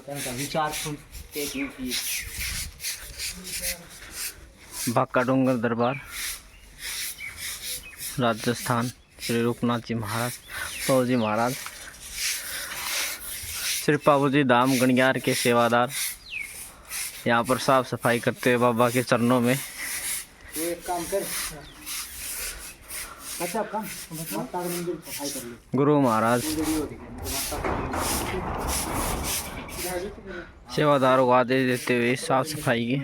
विचार बांका डूंगर दरबार राजस्थान, श्री रूपनाथ जी महाराज, पाबू जी महाराज, श्री पाबू जी धाम गणियार के सेवादार यहाँ पर साफ सफाई करते हुए बाबा के चरणों में। एक काम कर, अच्छा काम माता का मंदिर सफाई कर ले। गुरु महाराज सेवादारों को आदेश देते हुए साफ सफाई की।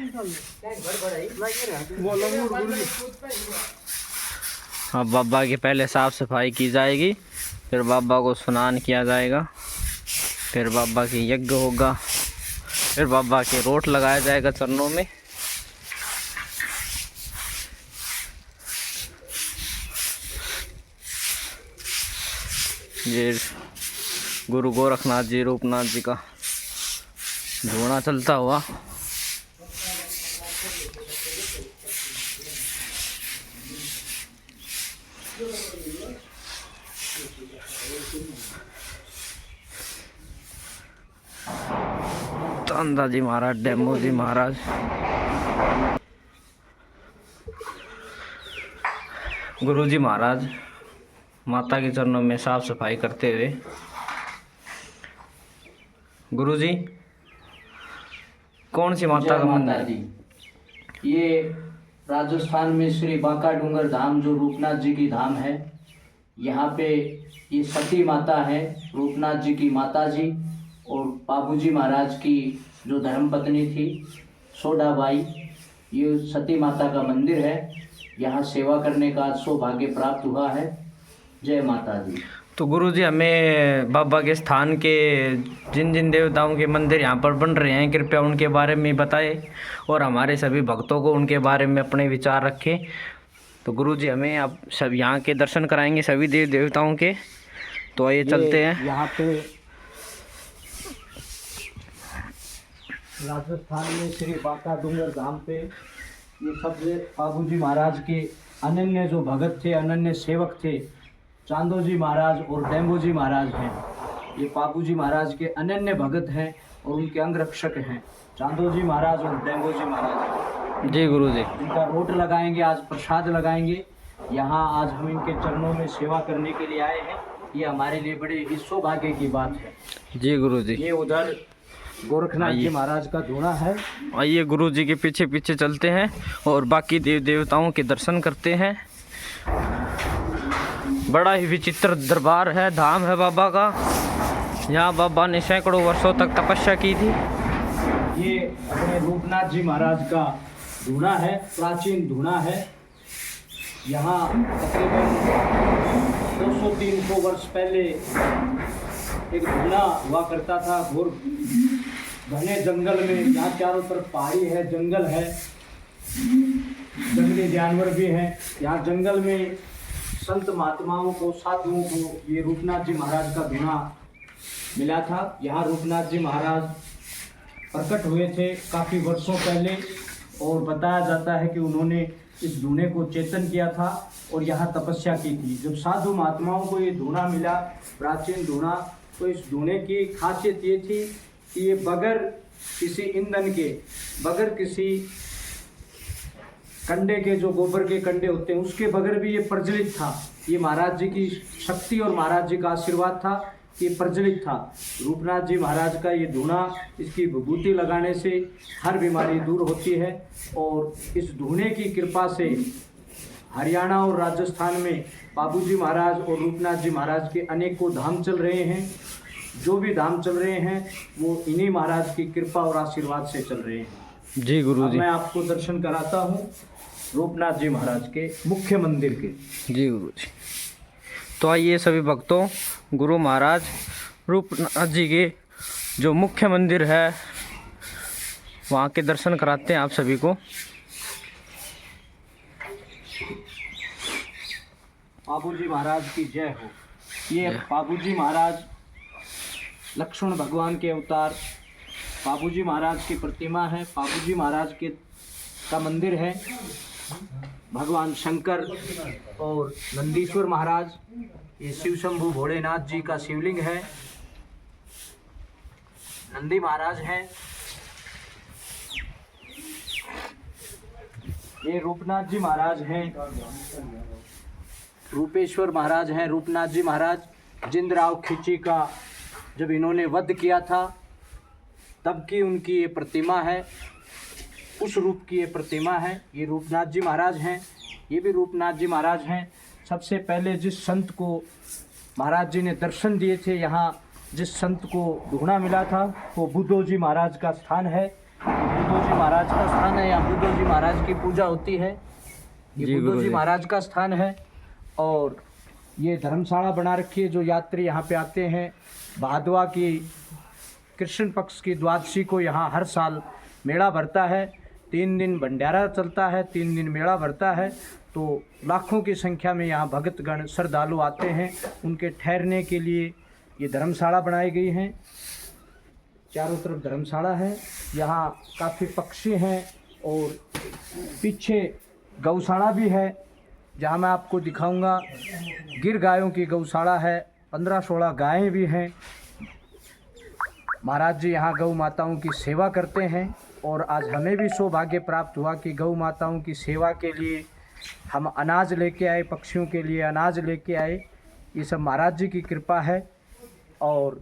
अब बाबा की पहले साफ सफाई की जाएगी, फिर बाबा को स्नान किया जाएगा, फिर बाबा की यज्ञ होगा, फिर बाबा के रोट लगाया जाएगा चरणों में। ये गुरु गोरखनाथ जी रूपनाथ जी का धुआं चलता हुआ चांदा जी महाराज, डेमो जी महाराज, गुरु जी महाराज माता के चरणों में साफ सफाई करते हुए। गुरु जी कौन सी माता का मंदिर है? ये राजस्थान में श्री बांका डूंगर धाम जो रूपनाथ जी की धाम है, यहाँ पे ये सती माता है, रूपनाथ जी की माता जी और पाबू जी महाराज की जो धर्मपत्नी थी सोडाबाई। ये सती माता का मंदिर है, यहाँ सेवा करने का सौभाग्य प्राप्त हुआ है। जय माता दी। तो गुरु जी हमें बाबा के स्थान के जिन जिन देवताओं के मंदिर यहाँ पर बन रहे हैं कृपया उनके बारे में बताएं और हमारे सभी भक्तों को उनके बारे में अपने विचार रखें। तो गुरु जी हमें आप सब यहाँ के दर्शन कराएंगे सभी देव देवताओं के। तो आइए चलते हैं। यहाँ पे राजस्थान में श्री बांका डूंगर धाम पे ये सब पाबू जी महाराज के अनन्य जो भगत थे, अनन्य सेवक थे, चांदो जी महाराज और डेम्बो जी महाराज हैं। ये पाबू जी महाराज के अनन्य भगत हैं और उनके अंगरक्षक हैं चांदो जी महाराज और डेम्बो जी महाराज। जी गुरु जी। इनका रोट लगाएंगे, आज प्रसाद लगाएंगे। यहाँ आज हम इनके चरणों में सेवा करने के लिए आए हैं। ये हमारे लिए बड़े ही सौभाग्य की बात है। जी गुरु जी। ये उधर गोरखनाथ जी महाराज का धूना है। आइए गुरु जी के पीछे पीछे चलते हैं और बाकी देव देवताओं के दर्शन करते हैं। बड़ा ही विचित्र दरबार है, धाम है बाबा का। यहाँ बाबा ने सैकड़ों वर्षों तक तपस्या की थी। ये अपने रूपनाथ जी महाराज का धूना है, प्राचीन धूना है। यहाँ तकरीबन 200-300 वर्ष पहले एक धूना हुआ करता था घोर घने जंगल में। यहाँ चारों तरफ पहाड़ी है, जंगल है, जंगली जानवर भी हैं। यहाँ जंगल में संत महात्माओं को, साधुओं को ये रूपनाथ जी महाराज का धूना मिला था। यहाँ रूपनाथ जी महाराज प्रकट हुए थे काफ़ी वर्षों पहले और बताया जाता है कि उन्होंने इस धूने को चेतन किया था और यहाँ तपस्या की थी। जब साधु महात्माओं को ये धूना मिला, प्राचीन धूना, तो इस धूने की खासियत ये थी कि ये बगैर किसी ईंधन के, बगैर किसी कंडे के, जो गोबर के कंडे होते हैं उसके बगैर भी ये प्रज्वलित था। ये महाराज जी की शक्ति और महाराज जी का आशीर्वाद था, ये प्रज्वलित था। रूपनाथ जी महाराज का ये धूना, इसकी विभूति लगाने से हर बीमारी दूर होती है और इस धूने की कृपा से हरियाणा और राजस्थान में पाबू जी महाराज और रूपनाथ जी महाराज के अनेकों धाम चल रहे हैं। जो भी धाम चल रहे हैं वो इन्हीं महाराज की कृपा और आशीर्वाद से चल रहे हैं। जी गुरु जी। मैं आपको दर्शन कराता हूँ रूपनाथ जी महाराज के मुख्य मंदिर के। जी गुरु जी। तो आइए सभी भक्तों, गुरु महाराज रूपनाथ जी के जो मुख्य मंदिर है वहाँ के दर्शन कराते हैं आप सभी को। पाबू जी महाराज की जय हो। ये पाबू जी महाराज लक्ष्मण भगवान के अवतार, पाबू जी महाराज की प्रतिमा है। पाबू जी महाराज के का मंदिर है। भगवान शंकर और नंदीश्वर महाराज, ये शिव शंभु भोलेनाथ जी का शिवलिंग है। नंदी महाराज हैं, ये रूपनाथ जी महाराज हैं, रूपेश्वर महाराज हैं। रूपनाथ जी महाराज जिंदराव खिची का जब इन्होंने वध किया था तब की उनकी ये प्रतिमा है, उस रूप की ये प्रतिमा है। ये रूपनाथ जी महाराज हैं, ये भी रूपनाथ जी महाराज हैं। सबसे पहले जिस संत को महाराज जी ने दर्शन दिए थे, यहाँ जिस संत को ढूंढा मिला था, वो बुद्धो जी महाराज का स्थान है। बुद्धो जी महाराज का स्थान है, यहाँ बुद्धो जी महाराज की पूजा होती है। ये बुद्धो जी महाराज का स्थान है। और ये धर्मशाला बना रखी है, जो यात्री यहाँ पे आते हैं। भादवा की कृष्ण पक्ष की द्वादशी को यहाँ हर साल मेला भरता है। 3 दिन भंडारा चलता है, 3 दिन मेला भरता है। तो लाखों की संख्या में यहाँ भक्तगण श्रद्धालु आते हैं। उनके ठहरने के लिए ये धर्मशाला बनाई गई हैं। चारों तरफ धर्मशाला है, यहाँ काफ़ी पक्षी हैं और पीछे गौशाला भी है, जहाँ मैं आपको दिखाऊंगा। गिर गायों की गौशाला है, 15-16 गायें भी हैं। महाराज जी यहाँ गौ माताओं की सेवा करते हैं और आज हमें भी सौभाग्य प्राप्त हुआ कि गौ माताओं की सेवा के लिए हम अनाज लेके आए, पक्षियों के लिए अनाज लेके आए। ये सब महाराज जी की कृपा है। और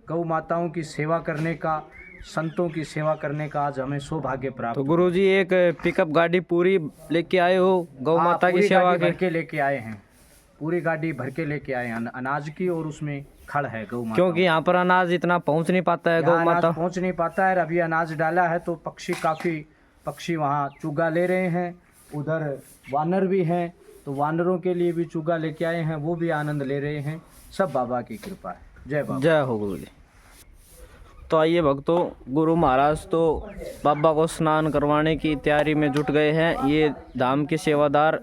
गौ माताओं की सेवा करने का, संतों की सेवा करने का आज हमें सौभाग्य प्राप्त। तो गुरुजी एक पिकअप गाड़ी पूरी लेके आए हो गौ माता की सेवा के लेके आए हैं, पूरी गाड़ी भर के लेके आए हैं अनाज की, और उसमें खड़ है गौ माता। क्योंकि यहाँ पर अनाज इतना पहुँच नहीं पाता है, गौ माता पहुँच नहीं पाता है। अभी अनाज डाला है तो पक्षी वहाँ चुगा ले रहे हैं। उधर वानर भी हैं, तो वानरों के लिए भी चुगा लेके आए हैं, वो भी आनंद ले रहे हैं। सब बाबा की कृपा है। जय बाबा। जय हो गुरु जी। तो आइए भक्तों, गुरु महाराज तो बाबा को स्नान करवाने की तैयारी में जुट गए हैं। ये धाम के सेवादार,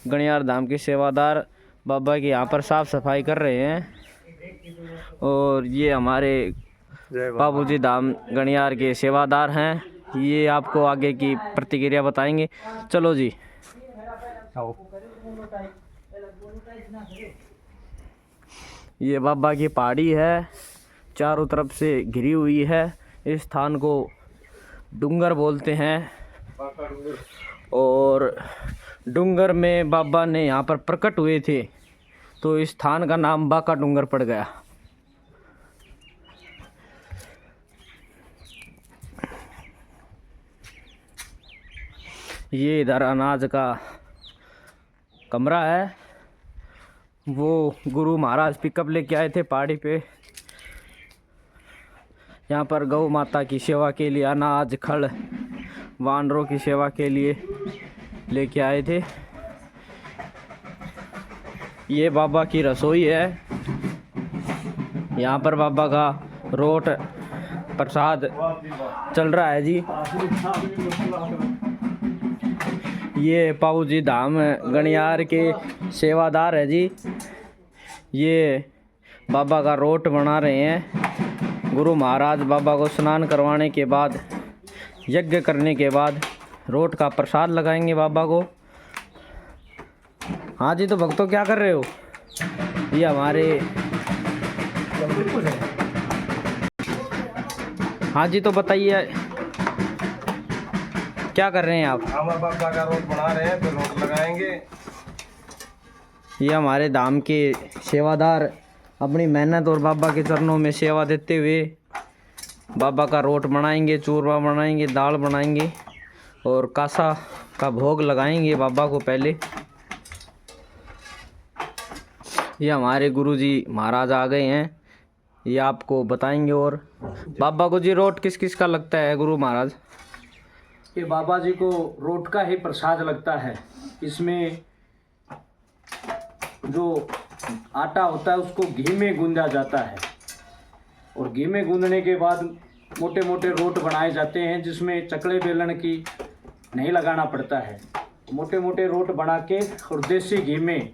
गणियार धाम के सेवादार बाबा की यहाँ पर साफ सफाई कर रहे हैं। और ये हमारे बाबूजी धाम गणियार के सेवादार हैं, ये आपको आगे की प्रतिक्रिया बताएंगे। चलो जी। ये बाबा की पहाड़ी है, चारों तरफ से घिरी हुई है। इस स्थान को डूंगर बोलते हैं और डूंगर में बाबा ने यहाँ पर प्रकट हुए थे, तो इस स्थान का नाम बाका डूंगर पड़ गया। ये इधर अनाज का कमरा है, वो गुरु महाराज पिकअप लेके आए थे पहाड़ी पे। यहाँ पर गौ माता की सेवा के लिए अनाज, खड़, वानरों की सेवा के लिए लेके आए थे। ये बाबा की रसोई है, यहाँ पर बाबा का रोट प्रसाद चल रहा है जी। ये पाऊ जी धाम गणियार के सेवादार है जी। ये बाबा का रोट बना रहे हैं। गुरु महाराज बाबा को स्नान करवाने के बाद, यज्ञ करने के बाद रोट का प्रसाद लगाएंगे बाबा को। हाँ जी, तो भक्तों क्या कर रहे हो? ये हमारे हाँ जी, तो बताइए क्या कर रहे हैं आप? हम बाबा का रोट बना रहे हैं, फिर रोट लगाएंगे। ये हमारे धाम के सेवादार अपनी मेहनत और बाबा के चरणों में सेवा देते हुए बाबा का रोट बनाएंगे, चूरमा बनाएंगे, दाल बनाएंगे और कासा का भोग लगाएंगे बाबा को पहले। ये हमारे गुरुजी महाराज आ गए हैं, ये आपको बताएंगे। और बाबा को जी रोट किस किस का लगता है गुरु महाराज? ये बाबा जी को रोट का ही प्रसाद लगता है। इसमें जो आटा होता है उसको घी में गूंदा जाता है और घी में गूंदने के बाद मोटे मोटे रोट बनाए जाते हैं, जिसमें चकले बेलन की नहीं लगाना पड़ता है। मोटे मोटे रोट बना के और देसी घी में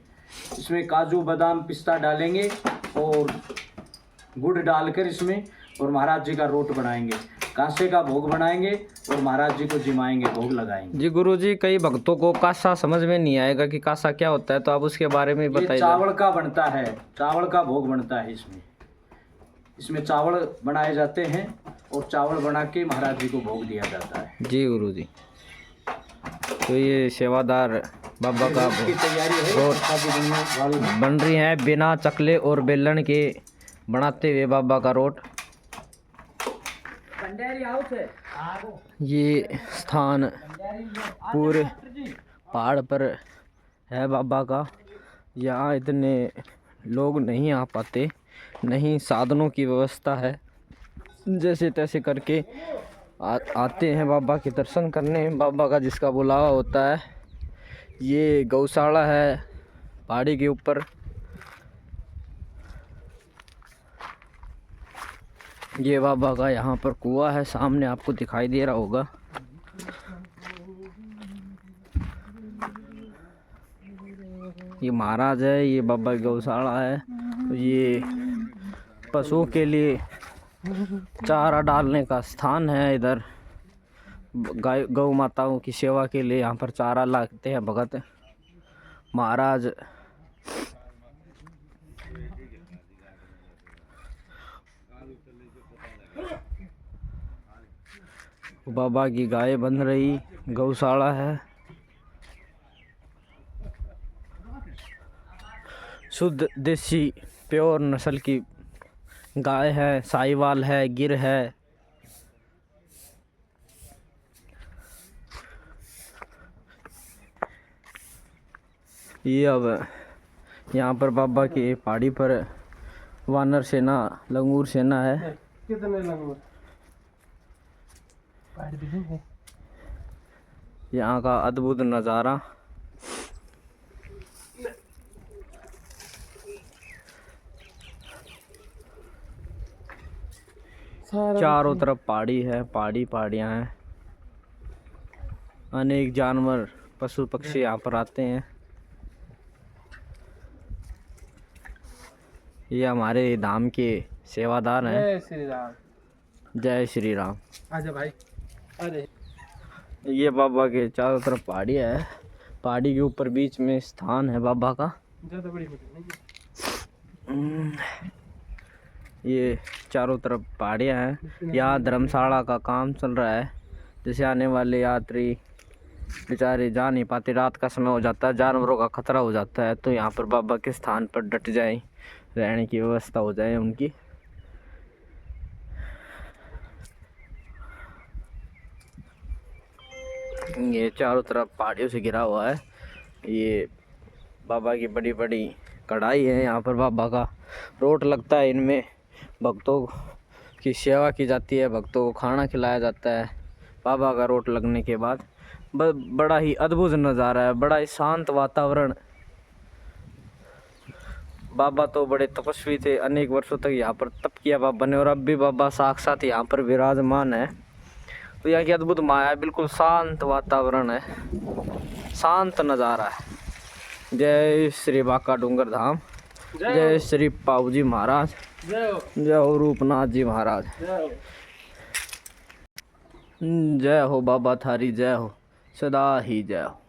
इसमें काजू, बादाम, पिस्ता डालेंगे और गुड़ डालकर इसमें, और महाराज जी का रोट बनाएंगे। कांसे का भोग बनाएंगे और महाराज जी को जिमाएंगे, भोग लगाएंगे। जी गुरुजी, कई भक्तों को कासा समझ में नहीं आएगा कि कासा क्या होता है, तो आप उसके बारे में बताइए। चावल का बनता है, चावल का भोग बनता है इसमें। इसमें चावल बनाए जाते हैं और चावल बना के महाराज जी को भोग दिया जाता है। जी गुरु जी। तो ये सेवादार बाबा का की तैयारी है, रोट शादी बनने वाली है। बन रही है बिना चकले और बेलन के बनाते हुए बाबा का रोट। ये स्थान पूरे पहाड़ पर है बाबा का। यहाँ इतने लोग नहीं आ पाते, नहीं साधनों की व्यवस्था है, जैसे तैसे करके आते हैं बाबा के दर्शन करने। बाबा का जिसका बुलावा होता है। ये गौशाला है पहाड़ी के ऊपर। ये बाबा का यहाँ पर कुआं है, सामने आपको दिखाई दे रहा होगा। ये महाराज है, ये बाबा की गौशाला है। ये पशुओं के लिए चारा डालने का स्थान है। इधर गाय गौ माताओं की सेवा के लिए यहाँ पर चारा लाते हैं भगत महाराज। बाबा की गाय बन रही गौशाला है। शुद्ध देसी प्योर नस्ल की गाय है, साहिवाल है, गिर है। ये अब यहाँ पर बाबा के पहाड़ी पर वानर सेना, लंगूर सेना है। कितने लंगूर यहाँ का अद्भुत नज़ारा। चारों तरफ पहाड़ी है, पहाड़ियाँ हैं। अनेक जानवर, पशु पक्षी यहाँ पर आते हैं। ये हमारे धाम के सेवादार हैं। जय श्री राम। जय श्री राम। आजा भाई। अरे ये बाबा के चारों तरफ पहाड़ी है। पहाड़ी के ऊपर बीच में स्थान है बाबा का। ज्यादा बड़ी नहीं। ये चारों तरफ पहाड़ियाँ हैं। यहाँ धर्मशाला का काम चल रहा है। जैसे आने वाले यात्री बेचारे जा नहीं पाते, रात का समय हो जाता है, जानवरों का खतरा हो जाता है, तो यहाँ पर बाबा के स्थान पर डट जाएं, रहने की व्यवस्था हो जाए उनकी। ये चारों तरफ पहाड़ियों से घिरा हुआ है। ये बाबा की बड़ी बड़ी कढ़ाई है। यहाँ पर बाबा का रोट लगता है। इनमें भक्तों की सेवा की जाती है, भक्तों को खाना खिलाया जाता है। बाबा का रोट लगने के बाद बड़ा ही अद्भुत नज़ारा है, बड़ा ही शांत वातावरण। बाबा तो बड़े तपस्वी थे, अनेक वर्षों तक यहाँ पर तप किया बाबा ने, और अब भी बाबा साक्षात यहाँ पर विराजमान है। तो यहाँ की अद्भुत माया है, बिल्कुल शांत वातावरण है, शांत नज़ारा है। जय श्री बाका डूंगर धाम, जय श्री पाऊजी महाराज, जय हो रूपनाथ जी महाराज, जय हो बाबा थारी, जय हो सदा ही जय हो।